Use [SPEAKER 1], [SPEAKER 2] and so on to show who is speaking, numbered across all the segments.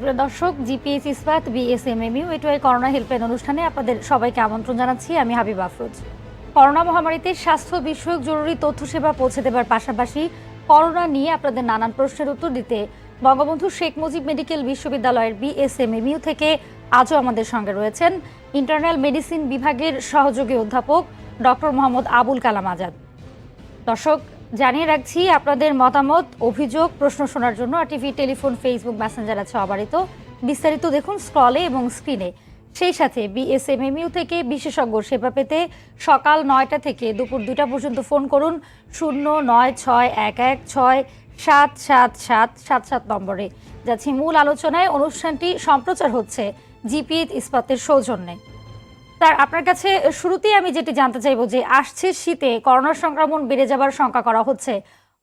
[SPEAKER 1] সুপ্রিয় দর্শক, জিপিএইচ ইস্পাত বিএসএমএমইউ এটুআই করোনা হেল্পলাইন অনুষ্ঠানে আপনাদের সবাইকে আমন্ত্রণ জানাচ্ছি। আমি হাবিবা আফরোজ। করোনা মহামারীতে স্বাস্থ্য বিষয়ক জরুরি তথ্য সেবা পৌঁছে দেবার পাশাপাশি করোনা নিয়ে আপনাদের নানান প্রশ্নের উত্তর দিতে বঙ্গবন্ধু শেখ মুজিব মেডিকেল বিশ্ববিদ্যালয়ের বিএসএমএমইউ থেকে আজও আমাদের সঙ্গে রয়েছেন ইন্টারনাল মেডিসিন বিভাগের সহযোগী অধ্যাপক ডক্টর মোহাম্মদ আবুল কালাম আজাদ। দর্শক, জানিয়ে রাখছি আপনাদের মতামত, অভিযোগ, প্রশ্ন শোনার জন্য টিভি, টেলিফোন, ফেসবুক, মেসেঞ্জার আছে অবারিত। বিস্তারিত দেখুন স্ক্রলে এবং স্ক্রিনে। সেই সাথে বিএসএমএমইউ থেকে বিশেষজ্ঞ সেবা পেতে সকাল ৯টা থেকে দুপুর ২টা পর্যন্ত ফোন করুন ০৯৬১১৬৭৭৭৭ নম্বরে। যাচ্ছি মূল আলোচনায়। অনুষ্ঠানটি সম্প্রচার হচ্ছে জিপিএইচ ইস্পাতের সৌজন্যে। স্যার, আপনার কাছে শুরুতেই আমি যেটি জানতে চাইবো যে আসছে শীতে করোনা সংক্রমণ বেড়ে যাবার শঙ্কা করা হচ্ছে,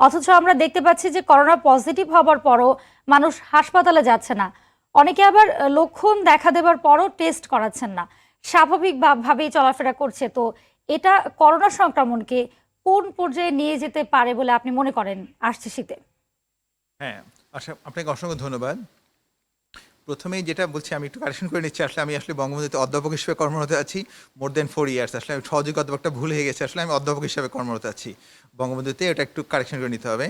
[SPEAKER 1] অথচ আমরা দেখতে পাচ্ছি যে করোনা পজিটিভ হবার পরও মানুষ হাসপাতালে যাচ্ছে না। অনেকে আবার লক্ষণ দেখা দেবার পরও টেস্ট করাচ্ছেন না, স্বাভাবিকভাবেই চলাফেরা করছে। তো এটা করোনা সংক্রমণকে কোন পর্যায়ে নিয়ে যেতে পারে বলে আপনি মনে করেন আসছে শীতে?
[SPEAKER 2] হ্যাঁ, আচ্ছা, আপনাকে অসংখ্য ধন্যবাদ। প্রথমেই যেটা বলছি, আমি একটু কারেকশন করে নিচ্ছি। আসলে আমি বঙ্গবন্ধুতে অধ্যাপক হিসেবে কর্মরত আছি মোর দেন 4 ইয়ার্স। আসলে আমি সহযোগী অধ্যাপকটা ভুল হয়ে গেছে। আসলে আমি অধ্যাপক হিসেবে কর্মরত আছি বঙ্গবন্ধুতে, এটা একটু কারেকশন করে নিতে হবে।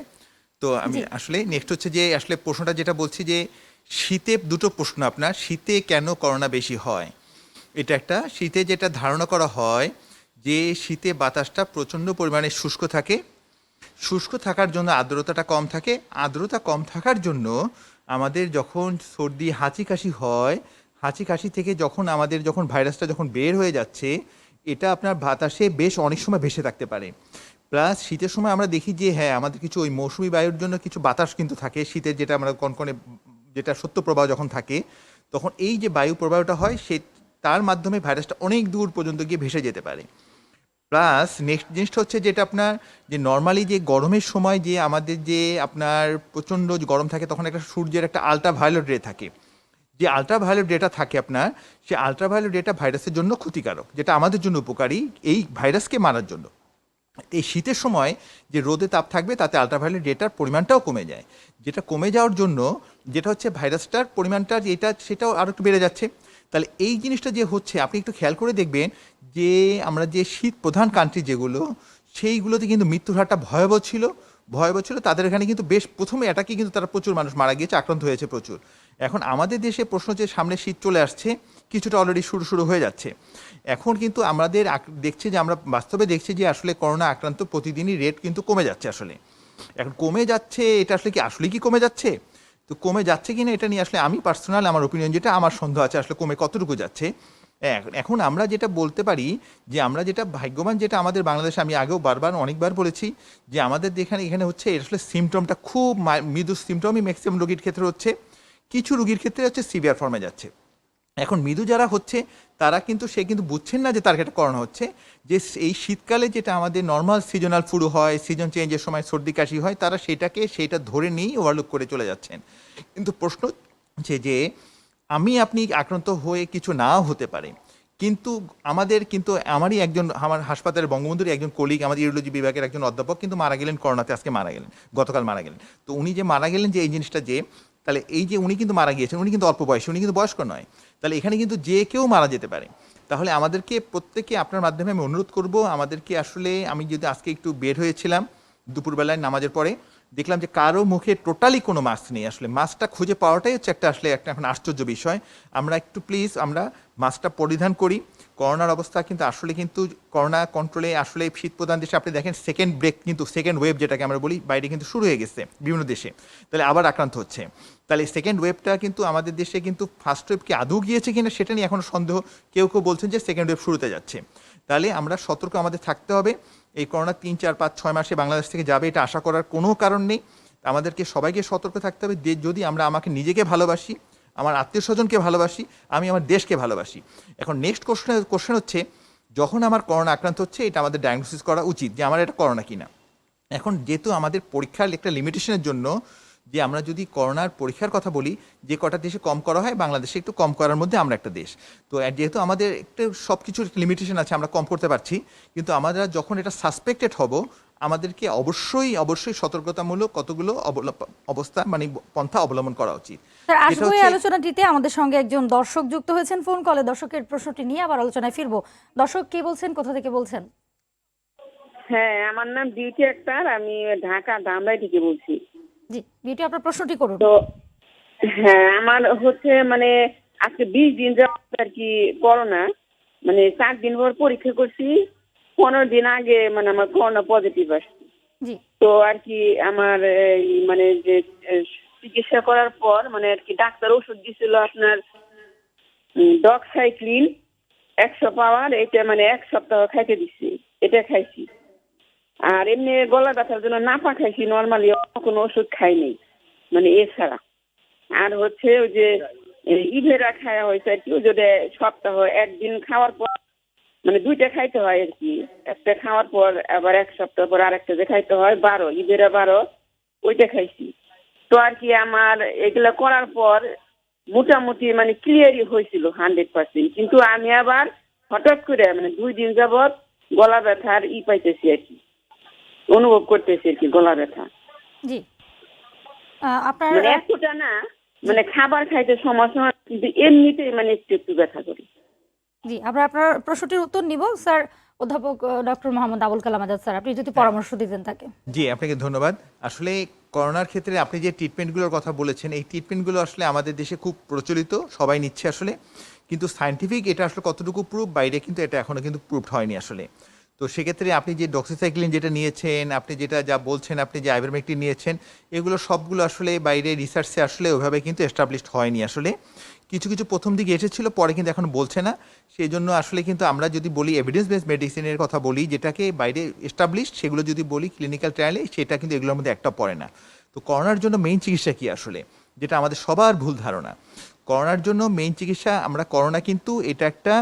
[SPEAKER 2] তো আমি আসলে নেক্সট হচ্ছে যে আসলে প্রশ্নটা যেটা বলছি যে শীতে দুটো প্রশ্ন আপনার, শীতে কেন করোনা বেশি হয়। এটা একটা শীতে যেটা ধারণা করা হয় যে শীতে বাতাসটা প্রচণ্ড পরিমাণে শুষ্ক থাকে, শুষ্ক থাকার জন্য আর্দ্রতাটা কম থাকে, আর্দ্রতা কম থাকার জন্য আমাদের যখন সর্দি হাঁচি কাশি হয়, হাঁচি কাশি থেকে যখন ভাইরাসটা যখন বের হয়ে যাচ্ছে, এটা আপনার বাতাসে বেশ অনেক সময় ভেসে থাকতে পারে। প্লাস শীতের সময় আমরা দেখি যে হ্যাঁ, আমাদের কিছু ওই মৌসুমি বায়ুর জন্য কিছু বাতাস কিন্তু থাকে শীতের, যেটা আমরা কনকনে যেটা সত্য প্রবাহ যখন থাকে, তখন এই যে বায়ু প্রবাহটা হয় তার মাধ্যমে ভাইরাসটা অনেক দূর পর্যন্ত গিয়ে ভেসে যেতে পারে। প্লাস নেক্সট জিনিসটা হচ্ছে যেটা আপনার যে নর্মালি যে গরমের সময় যে আমাদের যে আপনার প্রচণ্ড গরম থাকে, তখন একটা সূর্যের একটা আলট্রাভায়োলেট রে থাকে, যে আলট্রাভায়োলেট রেটা থাকে আপনার, সে আলট্রাভায়োলেট রেটা ভাইরাসের জন্য ক্ষতিকারক, যেটা আমাদের জন্য উপকারী এই ভাইরাসকে মারার জন্য। এই শীতের সময় যে রোদে তাপ থাকবে তাতে আলট্রাভায়োলেট রেটার পরিমাণটাও কমে যায়, যেটা কমে যাওয়ার জন্য যেটা হচ্ছে ভাইরাসটার পরিমাণটা সেটাও আরও একটু বেড়ে যাচ্ছে। তাহলে এই জিনিসটা যে হচ্ছে, আপনি একটু খেয়াল করে দেখবেন যে আমরা যে শীত প্রধান কান্ট্রি যেগুলো, সেইগুলোতে কিন্তু মৃত্যুর হারটা ভয়াবহ ছিল। তাদের এখানে কিন্তু বেশ প্রথমে এটাকে কিন্তু তারা প্রচুর মানুষ মারা গিয়েছে, আক্রান্ত হয়েছে প্রচুর। এখন আমাদের দেশে প্রশ্ন যে সামনে শীত চলে আসছে, কিছুটা অলরেডি শুরু হয়ে যাচ্ছে। এখন কিন্তু আমাদের আমরা বাস্তবে দেখছি যে আসলে করোনা আক্রান্ত প্রতিদিনই রেট কিন্তু কমে যাচ্ছে। আসলে এখন কমে যাচ্ছে, এটা আসলে কি কমে যাচ্ছে? তো কমে যাচ্ছে কিনা এটা নিয়ে আসলে আমি পার্সোনাল আমার ওপিনিয়ন, যেটা আমার সন্দেহ আছে আসলে কমে কতটুকু যাচ্ছে। এখন আমরা যেটা বলতে পারি যে আমরা যেটা ভাগ্যবান, যেটা আমাদের বাংলাদেশে আমি আগেও অনেকবার বলেছি যে আমাদের এখানে হচ্ছে আসলে সিমটমটা খুব মৃদু সিমটমই ম্যাক্সিমাম রোগীর ক্ষেত্রে হচ্ছে, কিছু রোগীর ক্ষেত্রে হচ্ছে সিভিয়ার ফর্মে যাচ্ছে। এখন মৃদু যারা হচ্ছে তারা কিন্তু বুঝছেন না যে তার একটা করোনা হচ্ছে, যে এই শীতকালে যেটা আমাদের নর্মাল সিজনাল ফ্লু হয়, সিজন চেঞ্জের সময় সর্দি কাশি হয়, তারা সেটা ধরে নিয়েই ওভারলুক করে চলে যাচ্ছেন। কিন্তু প্রশ্ন হচ্ছে যে আপনি আক্রান্ত হয়ে কিছু নাও হতে পারে, কিন্তু আমার হাসপাতালের বঙ্গবন্ধুর একজন কলিগ, আমাদের ইউরোলজি বিভাগের একজন অধ্যাপক কিন্তু মারা গেলেন করোনাতে, গতকাল মারা গেলেন। তো উনি যে মারা গেলেন, যে এই জিনিসটা যে তাহলে এই যে উনি কিন্তু মারা গিয়েছেন, উনি কিন্তু অল্প বয়সী, উনি কিন্তু বয়স্ক নয়। তাহলে এখানে কিন্তু যে কেউ মারা যেতে পারে। তাহলে আমাদেরকে প্রত্যেকে আপনার মাধ্যমে আমি অনুরোধ করব, আমাদেরকে আসলে আমি যদি আজকে একটু বের হয়েছিলাম দুপুরবেলায় নামাজের পরে, দেখলাম যে কারো মুখে টোটালি কোনো মাস্ক নেই। আসলে মাস্কটা খুঁজে পাওয়াটাই হচ্ছে একটা এখন আশ্চর্য বিষয়। আমরা একটু প্লিজ আমরা মাস্কটা পরিধান করি। করোনার অবস্থা কিন্তু করোনা কন্ট্রোলে আসলে শীত প্রধান দেশে আপনি দেখেন সেকেন্ড ওয়েভ যেটাকে আমরা বলি, বাইরে কিন্তু শুরু হয়ে গেছে বিভিন্ন দেশে, তাহলে আবার আক্রান্ত হচ্ছে। তাহলে সেকেন্ড ওয়েভটা কিন্তু আমাদের দেশে কিন্তু ফার্স্ট ওয়েভ কি আদৌ গিয়েছে কিনা সেটা নিয়ে এখনো সন্দেহ। কেউ বলছেন যে সেকেন্ড ওয়েভ শুরুতে যাচ্ছে। তাহলে আমরা সতর্ক আমাদের থাকতে হবে। এই করোনা 3, 4, 5, 6 মাসে বাংলাদেশ থেকে যাবে, এটা আশা করার কোনো কারণ নেই। আমাদেরকে সবাইকে সতর্ক থাকতে হবে। যদি আমাকে নিজেকে ভালোবাসি, আমার আত্মীয় স্বজনকে ভালোবাসি, আমি আমার দেশকে ভালোবাসি। এখন নেক্সট কোশ্চেন হচ্ছে, যখন আমার করোনা আক্রান্ত হচ্ছে, এটা আমাদের ডায়াগনোসিস করা উচিত যে আমার এটা করোনা কিনা। এখন যেহেতু আমাদের পরীক্ষার একটা লিমিটেশনের জন্য, যে আমরা যদি করোনার পরীক্ষার কথা বলি, যে কটা দেশে কম করা হয়, বাংলাদেশে একটু কম করার মধ্যে আমরা একটা দেশ। তো যেহেতু আমাদের একটু সব কিছুর লিমিটেশন আছে, আমরা কম করতে পারছি, কিন্তু আমরা যখন এটা সাসপেক্টেড হব, আমাদেরকে অবশ্যই অবশ্যই সতর্কতামূলক কতগুলো অবস্থা মানে পন্থা অবলম্বন করা উচিত।
[SPEAKER 1] স্যার,
[SPEAKER 2] যেটা
[SPEAKER 1] আসবো এই
[SPEAKER 2] হচ্ছে
[SPEAKER 1] আলোচনাটিতে আমাদের সঙ্গে একজন দর্শক যুক্ত হয়েছেন ফোন কলে। দর্শকের প্রশ্নটি নিয়ে আবার আলোচনায় ফিরবো। দর্শক কে বলছেন, কোথা থেকে বলছেন?
[SPEAKER 3] হ্যাঁ, আমার নাম বিউটি আক্তার। আমি ঢাকা ধামরাই থেকে বলছি।
[SPEAKER 1] জি বিউটি, আপনার প্রশ্নটি করুন।
[SPEAKER 3] তো হ্যাঁ, আমার হচ্ছে মানে আজকে 20 দিন যাবত আর কি করোনা, মানে 4 দিন পর পরীক্ষা করছি। 15 দিন আগে মানে আমার করোনা পজিটিভ আসছে।
[SPEAKER 1] জি
[SPEAKER 3] তো আর কি আমার মানে যে চিকিৎসা করার পর মানে আর কি ডাক্তার ওষুধ দিছিল আপনার ডক্সাইক্লিন 100 পাওয়ার, এটা মানে 1 সপ্তাহ খাইতে দিচ্ছি, এটা খাইছি। আর এমনি গলা ব্যথার জন্য নাপা খাইছি, নর্মালি কোনো ওষুধ খাইনি মানে এছাড়া। আর হচ্ছে ওই যে ইভেরা খাওয়া হয়েছে আর কি, ওই যে সপ্তাহ একদিন খাওয়ার পর মানে 2টা খাইতে হয় আর কি, একটা খাওয়ার পর আবার 1 সপ্তাহ পর আরেকটা যে খাইতে হয় 12 ইভেরা 12, ওইটা খাইছি। তো আর কি আমার এগুলা করার পর মোটামুটি মানে ক্লিয়ারই হয়েছিল 100%, কিন্তু আমি আবার হঠাৎ করে মানে 2 দিন যাবত গলা ব্যথার পাইতেছি আর কি, অনুভব করতেছি আর কি গলা ব্যথা।
[SPEAKER 1] জি আপনার
[SPEAKER 3] মানে এতটা না, মানে খাবার খাইতে সমস্যা হয়, কিন্তু এমনিতেই মানে একটু একটু ব্যথা করি।
[SPEAKER 1] জি আমরা আপনার প্রশ্নটির উত্তর নিব স্যার। অধ্যাপক ডক্টর মোহাম্মদ আবুল কালাম আজাদ স্যার, আপনি যদি পরামর্শ দিতেন তাকে।
[SPEAKER 2] জি আপনাকে ধন্যবাদ। আসলে করোনার ক্ষেত্রে আপনি যে ট্রিটমেন্টগুলোর কথা বলেছেন, এই ট্রিটমেন্টগুলো আসলে আমাদের দেশে খুব প্রচলিত, সবাই নিচ্ছে আসলে, কিন্তু সায়েন্টিফিক এটা আসলে কতটুকু প্রুফ বাইরে কিন্তু এটা এখনো কিন্তু প্রুফড হয়নি আসলে। তো সেক্ষেত্রে আপনি যে ডক্সিসাইক্লিন যেটা নিয়েছেন, আপনি যেটা যা বলছেন, আপনি যে আইভারমেকটিন নিয়েছেন, এগুলো সবগুলো আসলে বাইরে রিসার্চে আসলে ওইভাবে কিন্তু এস্টাবলিশড হয়নি আসলে। কিছু কিছু প্রথম দিকে এসেছিল, পরে কিন্তু এখন বলছে না। সেই জন্য আসলে কিন্তু আমরা যদি বলি এভিডেন্স বেসড মেডিসিনের কথা বলি, যেটাকে বাইরে এস্টাবলিশড, সেগুলো যদি বলি ক্লিনিক্যাল ট্রায়ালে, সেটা কিন্তু এগুলোর মধ্যে একটা পড়ে না। তো করোনার জন্য মেইন চিকিৎসা কি আসলে, যেটা আমাদের সবার ভুল ধারণা। করোনার জন্য মেইন চিকিৎসা, আমরা করোনা কিন্তু এটা একটা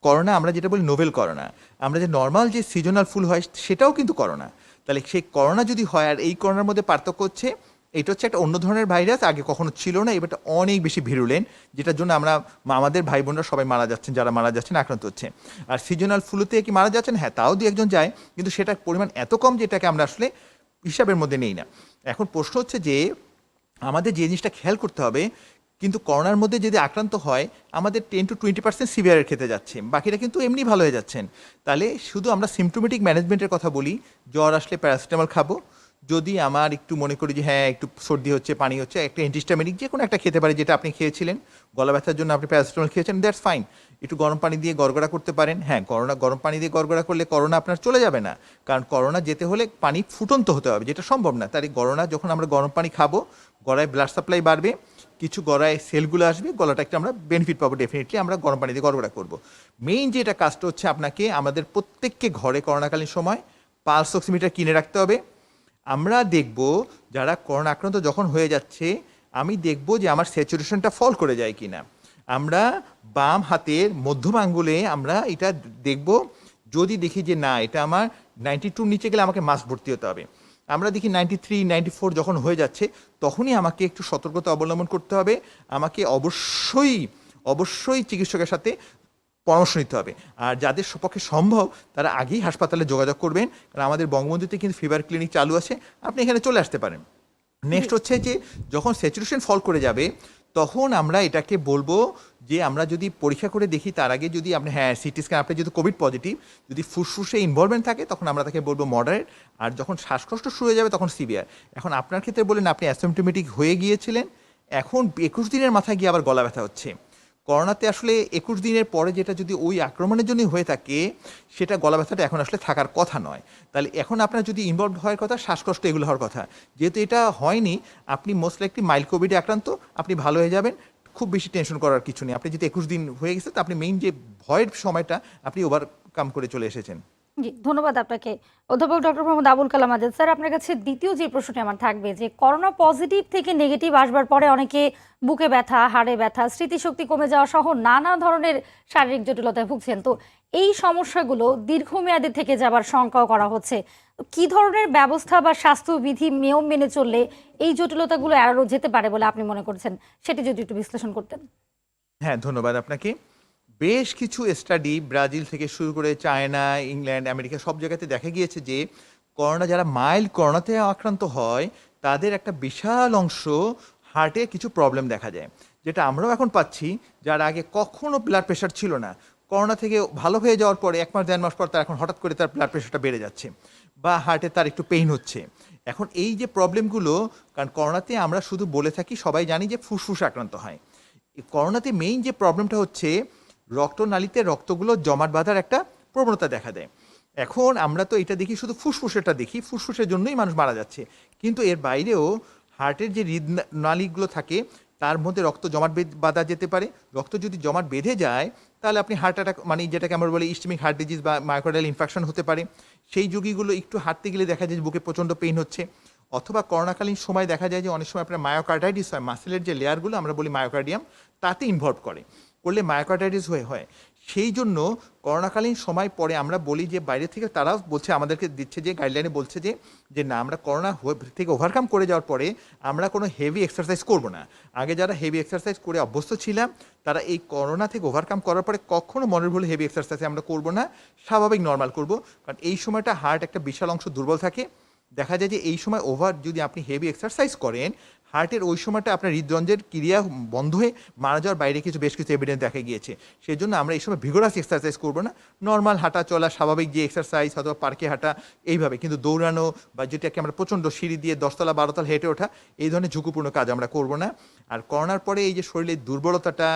[SPEAKER 2] করোনা, আমরা যেটা বলি নোভেল করোনা, আমরা যে নর্মাল যে সিজনাল ফুল হয় সেটাও কিন্তু করোনা। তাহলে সেই করোনা যদি হয়, আর এই করোনার মধ্যে পার্থক্য হচ্ছে এটা হচ্ছে একটা অন্য ধরনের ভাইরাস, আগে কখনো ছিল না, এবারটা অনেক বেশি ভিরুলেন্ট, যেটার জন্য আমরা আমাদের ভাই বোনরা সবাই মারা যাচ্ছেন, যারা মারা যাচ্ছেন আক্রান্ত হচ্ছে। আর সিজনাল ফ্লুতে কি মারা যাচ্ছেন? হ্যাঁ, তাও 2-1 যায়, কিন্তু সেটার পরিমাণ এত কম যেটাকে আমরা আসলে হিসাবের মধ্যে নেই না। এখন প্রশ্ন হচ্ছে যে আমাদের যে জিনিসটা খেয়াল করতে হবে, কিন্তু করোনার মধ্যে যদি আক্রান্ত হয় আমাদের 10-20% সিভিয়ারের ক্ষেত্রে যাচ্ছে, বাকিরা কিন্তু এমনি ভালো হয়ে যাচ্ছেন। তাহলে শুধু আমরা সিমটোমেটিক ম্যানেজমেন্টের কথা বলি, জ্বর আসলে প্যারাসিটামল খাবো, যদি আমার একটু মনে করি যে হ্যাঁ একটু সর্দি হচ্ছে, পানি হচ্ছে, একটা অ্যান্টিহিস্টামিনিক যে কোনো একটা খেতে পারে, যেটা আপনি খেয়েছিলেন গলা ব্যথার জন্য আপনি প্যারাসিটামল খেয়েছেন, দ্যাটস ফাইন। একটু গরম পানি দিয়ে গড়গড়া করতে পারেন। হ্যাঁ, গরম পানি দিয়ে গড়গড়া করলে করোনা আপনার চলে যাবে না, কারণ করোনা যেতে হলে পানি ফুটন্ত হতে হবে, যেটা সম্ভব না। তাই করোনা যখন আমরা গরম পানি খাবো, গলায় ব্লাড সাপ্লাই বাড়বে, কিছু গলায় সেলগুলো আসবে, গলাটা একটা আমরা বেনিফিট পাবো ডেফিনেটলি, আমরা গরম পানি দিয়ে গড়গড়া করবো। মেইন যেটা কাজটা হচ্ছে আপনাকে আমাদের প্রত্যেককে ঘরে করোনাকালীন সময় পালস অক্সিমিটার কিনে রাখতে হবে। আমরা দেখব যারা করোনা আক্রান্ত যখন হয়ে যাচ্ছে, আমি দেখব যে আমার স্যাচুরেশনটা ফল করে যায় কিনা। আমরা বাম হাতের মধ্যম আঙ্গুলে আমরা এটা দেখব, যদি দেখি যে না এটা আমার 92 নিচে গেলে আমাকে মাস্ক ভর্তি হতে হবে। আমরা দেখি 93-94 যখন হয়ে যাচ্ছে, তখনই আমাকে একটু সতর্কতা অবলম্বন করতে হবে। আমাকে অবশ্যই অবশ্যই চিকিৎসকের সাথে পরামর্শ নিতে হবে। আর যাদের পক্ষে সম্ভব তারা আগেই হাসপাতালে যোগাযোগ করবেন, কারণ আমাদের বঙ্গবন্ধুতে কিন্তু ফিভার ক্লিনিক চালু আছে, আপনি এখানে চলে আসতে পারেন। নেক্সট হচ্ছে যে যখন স্যাচুরেশন ফল করে যাবে, তখন আমরা এটাকে বলবো যে আমরা যদি পরীক্ষা করে দেখি, তার আগে যদি আপনি হ্যাঁ সিটি স্ক্যান, আপনি যদি কোভিড পজিটিভ, যদি ফুসফুসে ইনভলভমেন্ট থাকে, তখন আমরা তাকে বলবো মডারেট, আর যখন শ্বাসকষ্ট শুরু হয়ে যাবে তখন সিভিয়ার। এখন আপনার ক্ষেত্রে বলেন আপনি অ্যাসিম্পটোমেটিক হয়ে গিয়েছিলেন, এখন 21 দিনের মাথায় গিয়ে আবার গলা ব্যথা হচ্ছে। করোনাতে আসলে 21 দিনের পরে যেটা যদি ওই আক্রমণের জন্য হয়ে থাকে, সেটা গলা ব্যথাটা এখন আসলে থাকার কথা নয়। তাহলে এখন আপনার যদি ইনভলভ হওয়ার কথা, শ্বাসকষ্ট এগুলো হওয়ার কথা, যেহেতু এটা হয়নি, আপনি মোস্ট লাইকলি মাইল্ড কোভিডে আক্রান্ত, আপনি ভালো হয়ে যাবেন, খুব বেশি টেনশন করার কিছু নেই। আপনি যদি 21 দিন হয়ে গেছে, তো আপনি মেইন যে ভয়ের সময়টা আপনি ওভারকাম করে চলে এসেছেন।
[SPEAKER 1] জি ধন্যবাদ আপনাকে। অধ্যাপক ডক্টর মোহাম্মদ আবুল কালাম আজাদ স্যার, আপনার কাছে দ্বিতীয় যে প্রশ্নটি আমার থাকবে, যে করোনা পজিটিভ থেকে নেগেটিভ আসবার পরে অনেকে বুকে ব্যথা, হাড়ে ব্যথা, স্মৃতিশক্তি কমে যাওয়া সহ নানা ধরনের শারীরিক জটিলতায় ভুগছেন। তো এই সমস্যাগুলো দীর্ঘমেয়াদী থেকে যাবার শঙ্কাও করা হচ্ছে। কি ধরনের ব্যবস্থা বা স্বাস্থ্যবিধি নিয়ম মেনে চললে এই জটিলতাগুলো এড়ানো যেতে পারে বলে আপনি মনে করছেন, সেটি যদি একটু বিশ্লেষণ করতেন।
[SPEAKER 2] হ্যাঁ, ধন্যবাদ আপনাকে। বেশ কিছু স্টাডি ব্রাজিল থেকে শুরু করে চায়না, ইংল্যান্ড, আমেরিকা সব জায়গাতে দেখা গিয়েছে যে করোনা যারা মাইল্ড করোনাতে আক্রান্ত হয় তাদের একটা বিশাল অংশ হার্টে কিছু প্রবলেম দেখা যায়, যেটা আমরাও এখন পাচ্ছি, যার আগে কখনো ব্লাড প্রেশার ছিল না, করোনা থেকে ভালো হয়ে যাওয়ার পরে 1 মাস 1.5 মাস পর তার এখন হঠাৎ করে তার ব্লাড প্রেশারটা বেড়ে যাচ্ছে বা হার্টে তার একটু পেইন হচ্ছে। এখন এই যে প্রবলেমগুলো, কারণ করোনাতে আমরা শুধু বলে থাকি, সবাই জানি যে ফুসফুস আক্রান্ত হয়। এই করোনাতে মেইন যে প্রবলেমটা হচ্ছে রক্তনালীতে রক্তগুলো জমাট বাঁধার একটা প্রবণতা দেখা দেয়। এখন আমরা তো এটা দেখি শুধু ফুসফুসেরটা দেখি, ফুসফুসের জন্যই মানুষ মারা যাচ্ছে, কিন্তু এর বাইরেও হার্টের যে হৃদনালীগুলো থাকে তার মধ্যে রক্ত জমাট বাঁধা যেতে পারে। রক্ত যদি জমাট বেঁধে যায় তাহলে আপনি হার্ট অ্যাটাক, মানে যেটাকে আমরা বলি ইস্টেমিক হার্ট ডিজিজ বা মায়োকার্ডিয়াল ইনফেকশন হতে পারে। সেই যুগিগুলো একটু হাঁটতে গেলে দেখা যায় যে বুকে প্রচণ্ড পেইন হচ্ছে, অথবা করোনাকালীন সময় দেখা যায় যে অনেক সময় আপনার মায়োকার্ডাইটিস হয়, মাসেলের যে লেয়ারগুলো আমরা বলি মায়োকার্ডিয়াম, তাতে ইনভলভ করলে মায়োকার্ডাইটিস হয়। সেই জন্য করোনাকালীন সময় পরে আমরা বলি যে বাইরে থেকে তারাও বলছে, আমাদেরকে দিচ্ছে যে গাইডলাইনে বলছে যে না, আমরা করোনা থেকে ওভারকাম করে যাওয়ার পরে আমরা কোনো হেভি এক্সারসাইজ করব না। আগে যারা হেভি এক্সারসাইজ করে অভ্যস্ত ছিলাম তারা এই করোনা থেকে ওভারকাম করার পরে কখনো মনের ভুলে হেভি এক্সারসাইজ আমরা করব না, স্বাভাবিক নর্মাল করব। কারণ এই সময়টা হার্ট একটা বিশাল অংশ দুর্বল থাকে। দেখা যায় যে এই সময় যদি আপনি হেভি এক্সারসাইজ করেন, হার্টের ওই সময়টা আপনার হৃদযন্ত্রের ক্রিয়া বন্ধ হয়ে মারা যাওয়ার বাইরে বেশ কিছু এভিডেন্স দেখা গিয়েছে। সেই জন্য আমরা এই সময় ভিগোরাস এক্সারসাইজ করবো না, নর্মাল হাঁটা চলা, স্বাভাবিক যে এক্সারসাইজ, অথবা পার্কে হাঁটা, এইভাবে। কিন্তু দৌড়ানো বা যেটাকে আমরা প্রচণ্ড সিঁড়ি দিয়ে 10 তলা 12 তলা হেঁটে ওঠা, এই ধরনের ঝুঁকিপূর্ণ কাজ আমরা করব না। আর করোনার পরে এই যে শরীরের দুর্বলতাটা,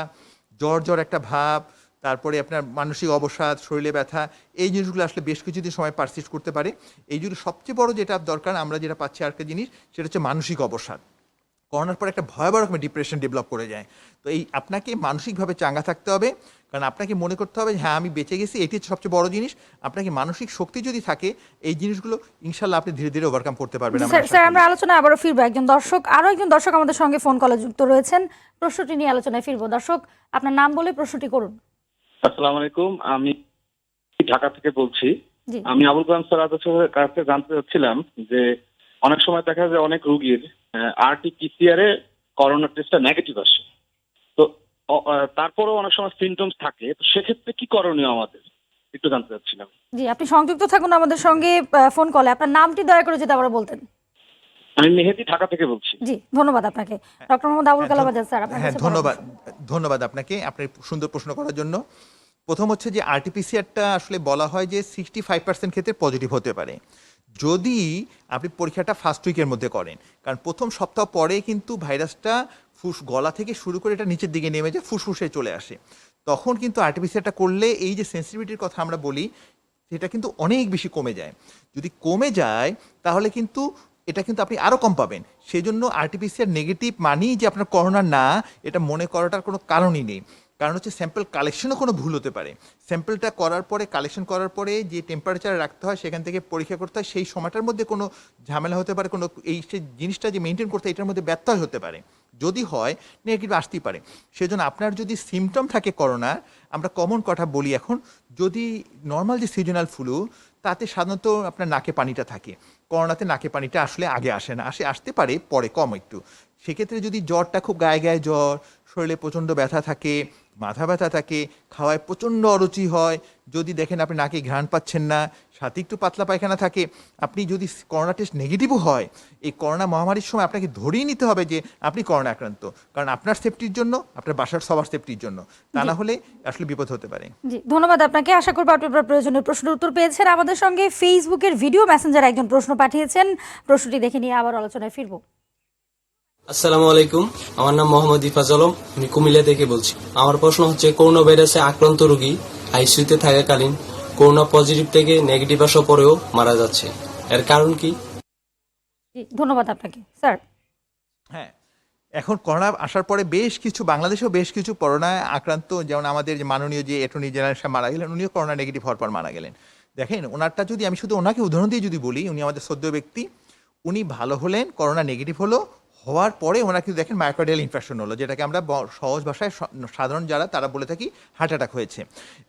[SPEAKER 2] জ্বর একটা ভাব, তারপরে আপনার মানসিক অবসাদ, শরীরে ব্যথা, এই জিনিসগুলো আসলে বেশ কিছুদিন সময় পারসিস্ট করতে পারে। এই জন্য সবচেয়ে বড় যেটা দরকার, আমরা যেটা পাচ্ছি আরেকটা জিনিস, সেটা হচ্ছে মানসিক অবসাদ। করোনার পর একটা ভয়াবহ রকমের ডিপ্রেশন ডেভেলপ করে যায়। তো এই আপনাকে মানসিকভাবে চাঙ্গা থাকতে হবে, কারণ আপনাকে মনে করতে হবে হ্যাঁ আমি বেঁচে গেছি, এটি হচ্ছে সবচেয়ে বড় জিনিস। আপনাকে মানসিক শক্তি যদি থাকে, এই জিনিসগুলো ইনশাল্লাহ আপনি ধীরে ধীরে ওভারকাম করতে পারবেন।
[SPEAKER 1] স্যার, আমরা আলোচনা আবারও ফিরবো। আরো একজন দর্শক আমাদের সঙ্গে ফোন কলে যুক্ত রয়েছেন, প্রশ্নটি নিয়ে আলোচনায় ফিরবো। দর্শক, আপনার নাম বলে প্রশ্নটি করুন।
[SPEAKER 4] আসসালামু আলাইকুম, আমি ঢাকা থেকে বলছি।
[SPEAKER 1] জি।
[SPEAKER 4] আমি আবুল কালাম স্যারের কাছে জানতে চাচ্ছিলাম যে অনেক সময় দেখা যায় অনেক রোগীর RT-PCR এ করোনা টেস্টটা নেগেটিভ আসে, তো তারপরেও অনেক সময় সিমটমস থাকে, তো সেক্ষেত্রে কি করণীয় আমাদের একটু জানতে চাচ্ছিলাম।
[SPEAKER 1] জি, আপনি সংযুক্ত থাকুন আমাদের সঙ্গে ফোন কলে। আপনার নামটি দয়া করে যদি আবার বলতেন।
[SPEAKER 4] আমি মেহেদি, ঢাকা থেকে বলছি।
[SPEAKER 1] জি, ধন্যবাদ আপনাকে। ডক্টর মোহাম্মদ আবুল কালাম আজাদ স্যার, আপনার
[SPEAKER 2] হ্যাঁ,
[SPEAKER 1] কাছে
[SPEAKER 2] ধন্যবাদ আপনাকে আপনার সুন্দর প্রশ্ন করার জন্য। প্রথম হচ্ছে যে RT-PCRটা আসলে বলা হয় যে 65% ক্ষেত্রে পজিটিভ হতে পারে যদি আপনি পরীক্ষাটা ফার্স্ট উইকের মধ্যে করেন। কারণ প্রথম সপ্তাহ পরে কিন্তু ভাইরাসটা গলা থেকে শুরু করে এটা নিচের দিকে নেমে যায়, ফুসফুসে চলে আসে। তখন কিন্তু RT-PCRটা করলে এই যে সেন্সিটিভিটির কথা আমরা বলি, সেটা কিন্তু অনেক বেশি কমে যায়। যদি কমে যায় তাহলে কিন্তু এটা কিন্তু আপনি আরও কম পাবেন। সেই জন্য RT-PCR নেগেটিভ মানেই যে আপনার করোনা না, এটা মনে করাটার কোনো কারণই নেই। কারণ হচ্ছে স্যাম্পল কালেকশনও কোনো ভুল হতে পারে। স্যাম্পলটা করার পরে, কালেকশন করার পরে যে টেম্পারেচারে রাখতে হয়, সেখান থেকে পরীক্ষা করতে হয়, সেই সময়টার মধ্যে কোনো ঝামেলা হতে পারে, কোনো এই সেই জিনিসটা যে মেনটেন করতে হয় এটার মধ্যে ব্যত্যয় হতে পারে। যদি হয় নেগেটিভ আসতেই পারে। সেজন্য আপনার যদি সিমটম থাকে করোনার, আমরা কমন কথা বলি এখন, যদি নর্মাল যে সিজনাল ফ্লু, তাতে সাধারণত আপনার নাকে পানিটা থাকে। করোনাতে নাকে পানিটা আসলে আগে আসে না, আসতে পারে পরে কম একটু। সেক্ষেত্রে যদি জ্বরটা খুব গায়ে গায়ে জ্বর, শরীরে প্রচণ্ড ব্যথা থাকে, মাথা ব্যথা থাকে, খাওয়ায় প্রচণ্ড অরুচি হয়, যদি দেখেন আপনি নাকে ঘ্রাণ পাচ্ছেন না, সাথে একটু পাতলা পায়খানা থাকে, আপনি যদি করোনা টেস্ট নেগেটিভও হয়, এই করোনা মহামারীর সময় আপনাকে ধরেই নিতে হবে যে আপনি করোনা আক্রান্ত। কারণ আপনার সেফটির জন্য, আপনার বাসার সবার সেফটির জন্য, তা না হলে আসলে বিপদ হতে পারে।
[SPEAKER 1] জি, ধন্যবাদ আপনাকে। আশা করব আপনি আপনার প্রয়োজনীয় প্রশ্নের উত্তর পেয়েছেন। আমাদের সঙ্গে ফেসবুকের ভিডিও মেসেঞ্জার একজন প্রশ্ন পাঠিয়েছেন, প্রশ্নটি দেখে নিয়ে আবার আলোচনায় ফিরবো।
[SPEAKER 5] আসসালামু আলাইকুম, আমার নাম মোহাম্মদ ইফাজ আলম, আমি কুমিল্লা থেকে বলছি। আমার প্রশ্ন হচ্ছে, করোনা ভাইরাসে আক্রান্ত রোগী আইসিইউতে থাকাকালীন করোনা পজিটিভ থেকে নেগেটিভ আসার পরেও মারা যাচ্ছে, এর কারণ কি?
[SPEAKER 1] জি, ধন্যবাদ আপনাকে। স্যার,
[SPEAKER 2] হ্যাঁ, এখন করোনা আসার পরে বেশ কিছু, বাংলাদেশেও বেশ কিছু করোনায় আক্রান্ত, যেমন আমাদের যে মাননীয় যে অ্যাটর্নি জেনারেল সাহেব মারা গেলেন, উনিও করোনা নেগেটিভ হওয়ার পর মারা গেলেন। দেখেন, ওনারটা যদি আমি শুধু ওনাকে উদাহরণ দিয়ে যদি বলি, উনি আমাদের সদ্য ব্যক্তি, উনি ভালো হলেন, করোনা নেগেটিভ হওয়ার পরে ওনার কিন্তু দেখেন মায়োকার্ডিয়াল ইনফেকশন হলো, যেটাকে আমরা সহজ ভাষায় সাধারণ যারা তারা বলে থাকি হার্ট অ্যাটাক হয়েছে।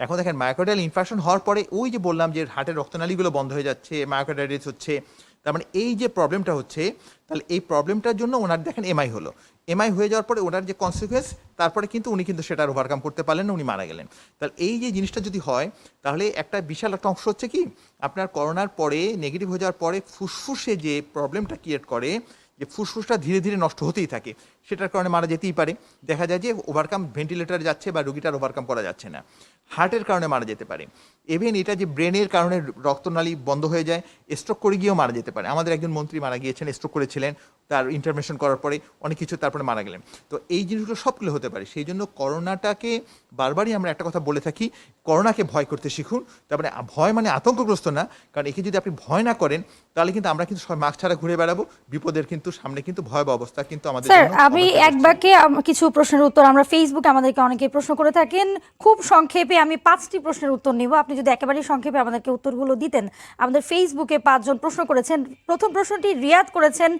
[SPEAKER 2] এখন দেখেন, মায়োকার্ডিয়াল ইনফেকশন হওয়ার পরে ওই যে বললাম যে হার্টের রক্তনালীগুলো বন্ধ হয়ে যাচ্ছে, মায়োকার্ডাইটিস হচ্ছে, তার মানে এই যে প্রবলেমটা হচ্ছে, তাহলে এই প্রবলেমটার জন্য ওনার দেখেন এমআই হলো। এমআই হয়ে যাওয়ার পরে ওনার যে কনসিকুয়েন্স, তারপরে কিন্তু উনি কিন্তু সেটার ওভারকাম করতে পারলেন না, উনি মারা গেলেন। তাহলে এই যে জিনিসটা যদি হয়, তাহলে একটা বিশাল একটা অংশ হচ্ছে কি, আপনার করোনার পরে নেগেটিভ হয়ে যাওয়ার পরে ফুসফুসে যে প্রবলেমটা ক্রিয়েট করে, যে ফুসফুসটা ধীরে ধীরে নষ্ট হতেই থাকে, সেটার কারণে মারা যেতেই পারে। দেখা যায় যে ওভারকাম ভেন্টিলেটারে যাচ্ছে বা রোগীটার ওভারকাম করা যাচ্ছে না, হার্টের কারণে মারা যেতে পারে। ইভেন এটা যে ব্রেনের কারণে রক্তনালী বন্ধ হয়ে যায়, স্ট্রোক করে গিয়েও মারা যেতে পারে। আমাদের একজন মন্ত্রী মারা গিয়েছেন, স্ট্রোক করেছিলেন, তার ইন্টারভেনশন করার পরে অনেক কিছু, তারপরে মারা গেলেন। তো এই জিনিসগুলো সবগুলো হতে পারে। সেই জন্য করোনাটাকে বারবারই আমরা একটা কথা বলে থাকি, করোনাকে ভয় করতে শিখুন। তারপরে ভয় মানে আতঙ্কগ্রস্ত না, কারণ একে যদি আপনি ভয় না করেন, তাহলে কিন্তু আমরা কিন্তু সবাই মাস্ক ছাড়া ঘুরে বেড়াবো, বিপদের কিন্তু সামনে কিন্তু ভয়াবহ অবস্থা কিন্তু আমাদের
[SPEAKER 1] স্যার,
[SPEAKER 2] জন্য
[SPEAKER 1] আমি
[SPEAKER 2] অপেক্ষা
[SPEAKER 1] এক
[SPEAKER 2] করছে।
[SPEAKER 1] বাক্যে কিছু প্রশ্নের উত্তর, আমরা ফেসবুকে আমাদেরকে অনেকে প্রশ্ন করে থাকেন, খুব সংক্ষেপে আমি 5টি প্রশ্নের উত্তর নিব, আপনি যদি একেবারেই সংক্ষেপে আমাদেরকে উত্তরগুলো দিতেন। আমাদের ফেসবুকে 5 জন প্রশ্ন করেছেন। প্রথম প্রশ্নটি রিয়াদ করেছেন,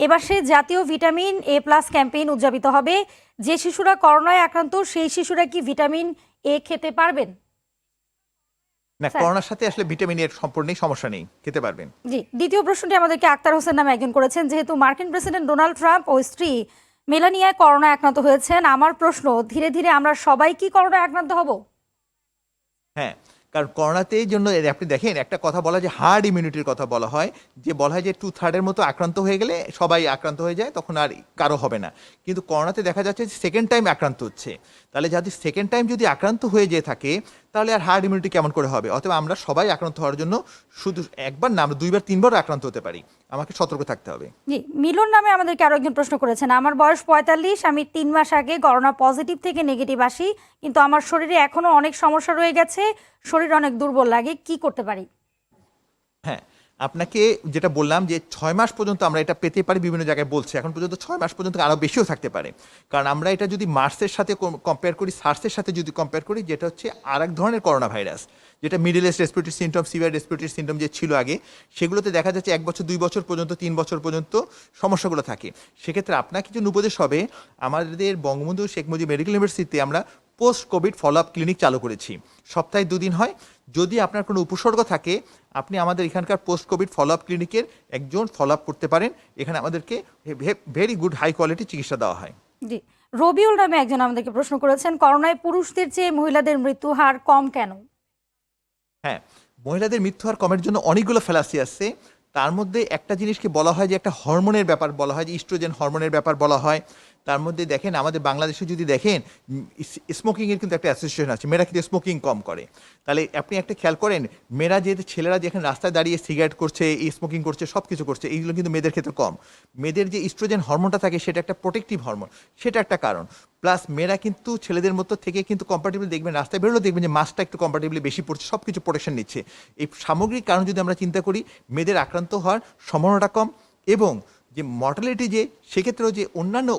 [SPEAKER 1] এবার সে জাতীয় ভিটামিন এ প্লাস ক্যাম্পেইন উদযাপিত হবে, যে শিশুরা করোনায় আক্রান্ত সেই শিশুরা কি ভিটামিন এ খেতে পারবেন?
[SPEAKER 2] না,
[SPEAKER 1] স্যার।
[SPEAKER 2] করোনার সাথে আসলে ভিটামিন এর সম্পর্ক নেই, সমস্যা নেই, খেতে পারবেন।
[SPEAKER 1] জি, দ্বিতীয় প্রশ্নটি আমাদেরকে আক্তার হোসেন নামে একজন করেছেন, যেহেতু মার্কিন প্রেসিডেন্ট ডোনাল্ড ট্রাম্প ও স্ত্রী মেলানিয়া করোনায় আক্রান্ত হয়েছেন, আমার প্রশ্ন, ধীরে ধীরে আমরা সবাই কি করোনায় আক্রান্ত হব?
[SPEAKER 2] হ্যাঁ, কারণ করোনাতে জন্য আপনি দেখেন একটা কথা বলা হয় যে হার্ড ইমিউনিটির কথা বলা হয়, যে বলা হয় যে 2/3 মতো আক্রান্ত হয়ে গেলে সবাই আক্রান্ত হয়ে যায়, তখন আর কারো হবে না। কিন্তু করোনাতে দেখা যাচ্ছে যে সেকেন্ড টাইম আক্রান্ত হচ্ছে। তাহলে যদি সেকেন্ড টাইম যদি আক্রান্ত হয়ে যেয়ে থাকে, তাহলে আর হার্ড ইমিউনিটি কেমন করে হবে? অথবা আমরা সবাই আক্রান্ত হওয়ার জন্য শুধু একবার না, আমরা 2বার 3বার আক্রান্ত হতে পারি। আমাকে সতর্ক থাকতে হবে।
[SPEAKER 1] জি, মিলন নামে আমাদেরকে আরো একজন প্রশ্ন করেছেন, আমার বয়স 45, আমি 3 মাস আগে করোনা পজিটিভ থেকে নেগেটিভ আসি, কিন্তু আমার শরীরে এখনো অনেক সমস্যা রয়ে গেছে, শরীর অনেক দুর্বল লাগে, কি করতে পারি?
[SPEAKER 2] হ্যাঁ, আপনাকে যেটা বললাম যে 6 মাস পর্যন্ত আমরা এটা পেতে পারি, বিভিন্ন জায়গায় বলছে এখন পর্যন্ত 6 মাস পর্যন্ত, আরও বেশিও থাকতে পারে। কারণ আমরা এটা যদি মার্সের সাথে কম্পেয়ার করি, সার্সের সাথে যদি কম্পেয়ার করি, যেটা হচ্ছে আর এক ধরনের করোনা ভাইরাস, যেটা middle east respiratory symptom, severe respiratory symptom যে ছিল আগে, সেগুলোতে দেখা যাচ্ছে 1 বছর 2 বছর পর্যন্ত, 3 বছর পর্যন্ত সমস্যাগুলো থাকে। সেক্ষেত্রে আপনার কিছু উপদেশ হবে, আমাদের বঙ্গবন্ধু শেখ মুজিব মেডিকেল ইউনিভার্সিটিতে আমরা post Covid follow up clinic চালু করেছি, সপ্তাহে 2 দিন হয়। যদি আপনার কোনো উপসর্গ থাকে, আপনি আমাদের এখানকার পোস্ট কোভিড ফলো আপ ক্লিনিকের একজন ফলো আপ করতে পারেন। এখানে আমাদেরকে ভেরি গুড হাই কোয়ালিটি চিকিৎসা দেওয়া হয়।
[SPEAKER 1] জি, রবিউল নামে একজন আমাদেরকে প্রশ্ন করেছেন, করোনায় পুরুষদের চেয়ে মহিলাদের মৃত্যু হার কম কেন?
[SPEAKER 2] হ্যাঁ, মহিলাদের মৃত্যু হার কমের জন্য অনেকগুলো ফ্যালাসি আছে। তার মধ্যে একটা জিনিসকে বলা হয় যে একটা হরমোনের ব্যাপার বলা হয়, যে ইস্ট্রোজেন হরমোনের ব্যাপার বলা হয়। তার মধ্যে দেখেন আমাদের বাংলাদেশে যদি দেখেন, স্মোকিংয়ের কিন্তু একটা অ্যাসোসিয়েশন আছে, মেয়েরা কিন্তু স্মোকিং কম করে। তাহলে আপনি একটা খেয়াল করেন, মেয়েরা যেহেতু, ছেলেরা যেখানে রাস্তায় দাঁড়িয়ে সিগারেট করছে, স্মোকিং করছে, সব কিছু করছে, এইগুলো কিন্তু মেয়েদের ক্ষেত্রে কম। মেয়েদের যে ইস্ট্রোজেন হরমোনটা থাকে, সেটা একটা প্রোটেক্টিভ হরমোন, সেটা একটা কারণ। প্লাস মেয়েরা কিন্তু ছেলেদের মতো থেকে কিন্তু কম্পারেটিভলি দেখবেন, রাস্তায় বেরোলেও দেখবেন যে মাস্কটা একটু কম্পারেটিভলি বেশি পড়ছে, সব কিছু প্রোটেকশন নিচ্ছে। এই সামগ্রিক কারণ যদি আমরা চিন্তা করি, মেয়েদের আক্রান্ত হওয়ার সম্ভাবনাটা কম, এবং যে মর্টালিটি, যে সেক্ষেত্রেও যে অন্যান্য,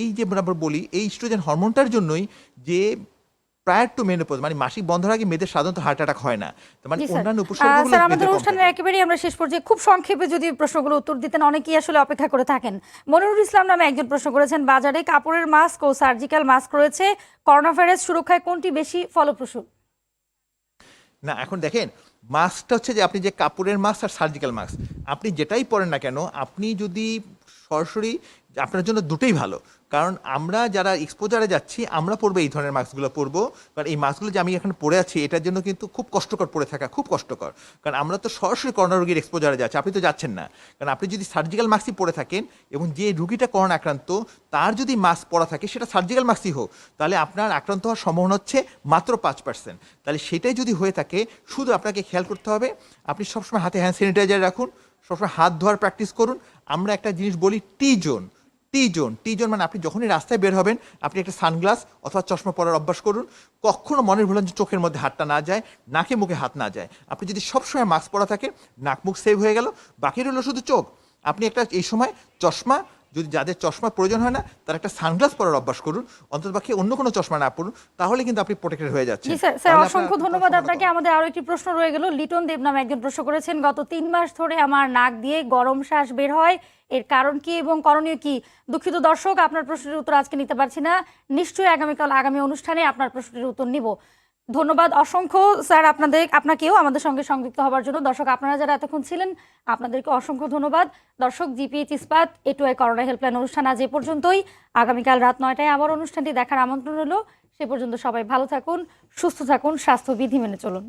[SPEAKER 2] এই যে আমরা বলি এই ইস্ট্রোজেন হরমোনটার জন্যই যে প্রায়র টু মেনোপজ, মানে মাসিক বন্ধের আগে মেয়েদের সাধারণত হার্ট অ্যাটাক হয় না। তার মানে
[SPEAKER 1] জি স্যার।
[SPEAKER 2] অন্যান্য উপসর্গগুলো
[SPEAKER 1] স্যার, আমাদের
[SPEAKER 2] মেয়েদের কম
[SPEAKER 1] অনুষ্ঠানের
[SPEAKER 2] থাকে।
[SPEAKER 1] একেবারেই আমরা শেষ পর্যায়ে খুব সংক্ষেপে যদি প্রশ্নগুলো উত্তর দিতেন, অনেকেই আসলে অপেক্ষা করে থাকেন। মনিরুল ইসলাম নামে একজন প্রশ্ন করেছেন, বাজারে কাপড়ের মাস্ক ও সার্জিক্যাল মাস্ক রয়েছে, করোনা ভাইরাস সুরক্ষায় কোনটি বেশি ফলপ্রসূ?
[SPEAKER 2] না, এখন দেখেন, মাস্কটা হচ্ছে যে আপনি যে কাপড়ের মাস্ক আর সার্জিক্যাল মাস্ক, আপনি যেটাই পরেন না কেন, আপনি যদি সরাসরি, আপনার জন্য দুটোই ভালো। কারণ আমরা যারা এক্সপোজারে যাচ্ছি, আমরা পরবো এই ধরনের মাস্কগুলো পরবো। কারণ এই মাস্কগুলো যে আমি এখানে পরে আছি, এটার জন্য কিন্তু খুব কষ্টকর পরে থাকা, খুব কষ্টকর। কারণ আমরা তো সরাসরি করোনা রোগীর এক্সপোজারে যাচ্ছি, আপনি তো যাচ্ছেন না। কারণ আপনি যদি সার্জিক্যাল মাস্কই পরে থাকেন, এবং যে রুগীটা করোনা আক্রান্ত তার যদি মাস্ক পরা থাকে, সেটা সার্জিক্যাল মাস্কই হোক, তাহলে আপনার আক্রান্ত হওয়ার সম্ভাবনা হচ্ছে মাত্র 5%। তাহলে সেটাই যদি হয়ে থাকে, শুধু আপনাকে খেয়াল করতে হবে, আপনি সবসময় হাতে হ্যান্ড স্যানিটাইজার রাখুন, সবসময় হাত ধোয়ার প্র্যাকটিস করুন। আমরা একটা জিনিস বলি, টি জোন মানে আপনি যখনই রাস্তায় বের হবেন, আপনি একটা সানগ্লাস অথবা চশমা পরার অভ্যাস করুন। কখনো মনের ভুলেন যে চোখের মধ্যে হাতটা না যায়, নাকে মুখে হাত না যায়। আপনি যদি সবসময় মাস্ক পরা থাকে, নাক মুখ সেভ হয়ে গেল, বাকি রইল শুধু চোখ। আপনি একটা এই সময় চশমা, যদি যাদের চশমা প্রয়োজন হয় না, তার একটা সানগ্লাস পরার অভ্যাস করুন, অন্ততপক্ষে অন্য কোনো চশমা না পড়ুন, তাহলে কিন্তু আপনি প্রোটেক্টেড হয়ে যাচ্ছেন।
[SPEAKER 1] জি স্যার, স্যার অসংখ্য ধন্যবাদ আপনাকে। আমাদের আরো একটি প্রশ্ন রয়ে গেল, লিটন দেব নামে একজন প্রশ্ন করেছেন, গত 3 মাস ধরে আমার নাক দিয়ে গরম শ্বাস বের হয়, এর কারণ কি এবং করণীয় কি? দুঃখিত দর্শক, আপনার প্রশ্নের উত্তর আজকে নিতে পারছি না, নিশ্চয়ই আগামী অনুষ্ঠানে আপনার প্রশ্নের উত্তর নিব। ধন্যবাদ অসংখ্য স্যার আপনাকেও আমাদের সঙ্গে সংযুক্ত হবার জন্য। দর্শক আপনারা যারা এতক্ষণ ছিলেন আপনাদেরকে অসংখ্য ধন্যবাদ। দর্শক জিপিএইচ ইস্পাত এটুআই করোনা হেল্পলাইন অনুষ্ঠান আজ এ পর্যন্তই। আগামীকাল রাত 9টায় আবার অনুষ্ঠানটি দেখার আমন্ত্রণ রইল। সে পর্যন্ত সবাই ভালো থাকুন, সুস্থ থাকুন, স্বাস্থ্যবিধি মেনে চলুন।